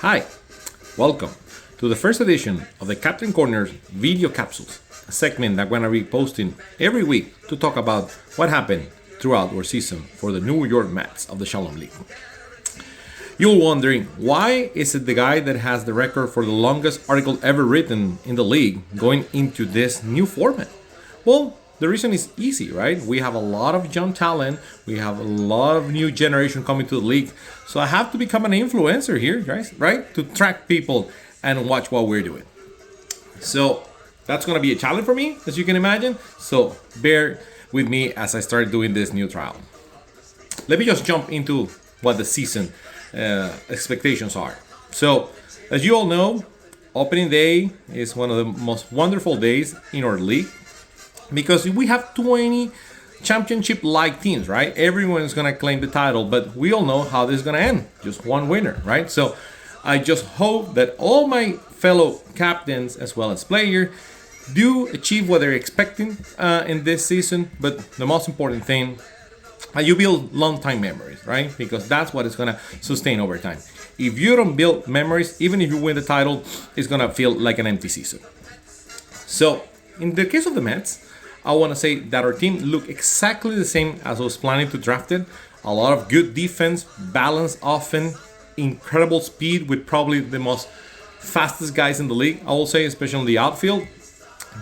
Hi, welcome to the first edition of the Captain Corner's Video Capsules, a segment that I'm going to be posting every week to talk about what happened throughout our season for the New York Mets of the Shalom League. You're wondering, why is it the guy that has the record for the longest article ever written in the league going into this new format? Well, the reason is easy, right? We have a lot of young talent. We have a lot of new generation coming to the league. So I have to become an influencer here, guys, right? To track people and watch what we're doing. So that's going to be a challenge for me, as you can imagine. So bear with me as I start doing this new trial. Let me just jump into what the season expectations are. So, as you all know, opening day is one of the most wonderful days in our league because we have 20 championship-like teams, right? Everyone is going to claim the title, but we all know how this is going to end. Just one winner, right? So, I just hope that all my fellow captains as well as players do achieve what they're expecting in this season. But the most important thing, you build long-time memories, right? Because that's what is going to sustain over time. If you don't build memories, even if you win the title, it's going to feel like an empty season. So, in the case of the Mets, I want to say that our team looked exactly the same as I was planning to draft it. A lot of good defense, balanced offense, incredible speed with probably the most fastest guys in the league, I will say, especially in the outfield.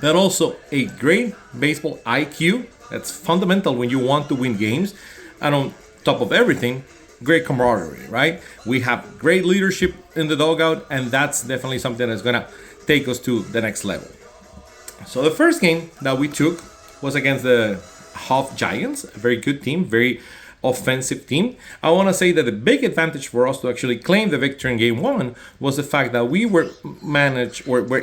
But also a great baseball IQ. That's fundamental when you want to win games. And on top of everything, great camaraderie, right? We have great leadership in the dugout, and that's definitely something that's going to take us to the next level. So the first game that we took was against the Huff Giants, a very good team, very offensive team. I want to say that the big advantage for us to actually claim the victory in game one was the fact that we were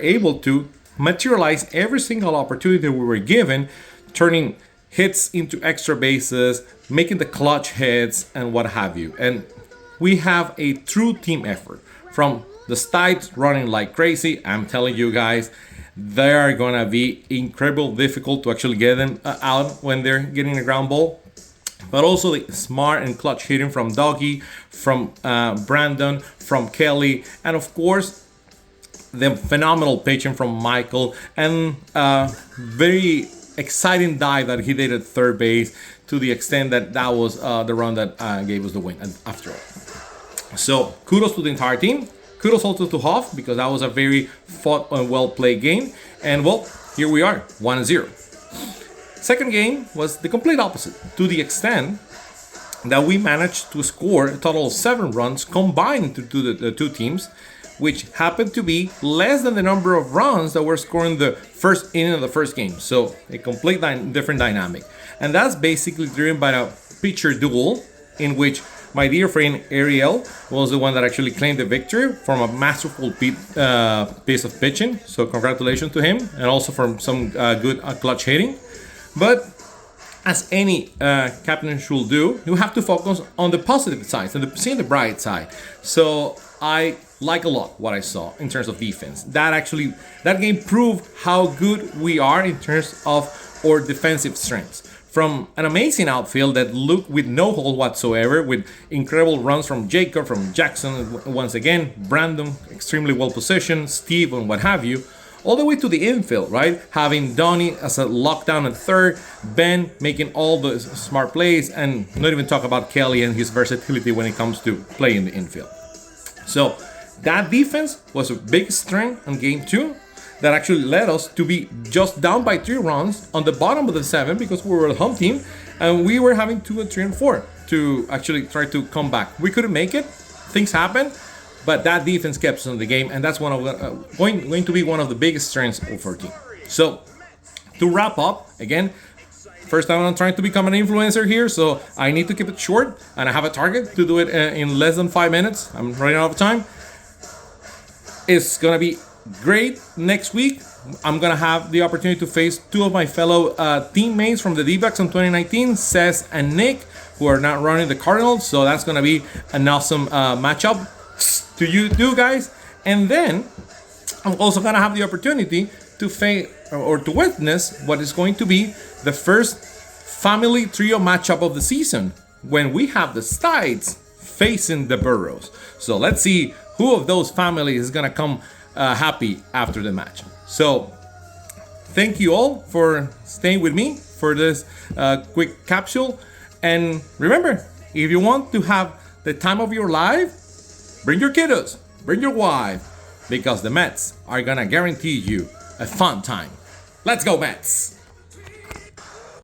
able to materialize every single opportunity we were given, turning hits into extra bases, making the clutch hits, and what have you. And we have a true team effort. From the Stites running like crazy, I'm telling you guys, they are going to be incredibly difficult to actually get them out when they're getting a ground ball. But also the smart and clutch hitting from Doggy, from Brandon, from Kelly, and of course, the phenomenal pitching from Michael, and very exciting dive that he did at third base, to the extent that that was the run that gave us the win after all. So kudos to the entire team. Kudos also to Huff, because that was a very fought and well played game. And well, here we are, 1-0. Second game was the complete opposite, to the extent that we managed to score a total of 7 runs combined to the two teams, which happened to be less than the number of runs that were scoring the first inning of the first game. So a complete different dynamic. And that's basically driven by a pitcher duel in which my dear friend Ariel was the one that actually claimed the victory from a masterful piece of pitching. So congratulations to him, and also from some good clutch hitting. But as any captain should do, you have to focus on the positive sides and seeing the bright side. So I like a lot what I saw in terms of defense. That game proved how good we are in terms of our defensive strengths. From an amazing outfield that looked with no hole whatsoever, with incredible runs from Jacob, from Jackson, once again, Brandon, extremely well positioned, Steve, and what have you, all the way to the infield, right? Having Donnie as a lockdown at third, Ben making all the smart plays, and not even talk about Kelly and his versatility when it comes to playing the infield. So that defense was a big strength in game 2 that actually led us to be just down by 3 runs on the bottom of the 7, because we were a home team and we were having 2 and 3 and 4 to actually try to come back. We couldn't make it. Things happened, but that defense kept us in the game, and that's going to be one of the biggest strengths of our team. So to wrap up, again, first time I'm trying to become an influencer here, so I need to keep it short, and I have a target to do it in less than 5 minutes. I'm running out of time. It's going to be great next week. I'm going to have the opportunity to face 2 of my fellow teammates from the D-backs in 2019, Seth and Nick, who are not running the Cardinals. So that's going to be an awesome matchup to you two guys. And then I'm also going to have the opportunity to face or to witness what is going to be the first family trio matchup of the season, when we have the Stites facing the Burrows. So let's see who of those families is gonna come happy after the match. So thank you all for staying with me for this quick capsule. And remember, if you want to have the time of your life, bring your kiddos, bring your wife, because the Mets are gonna guarantee you a fun time. Let's go, Mets!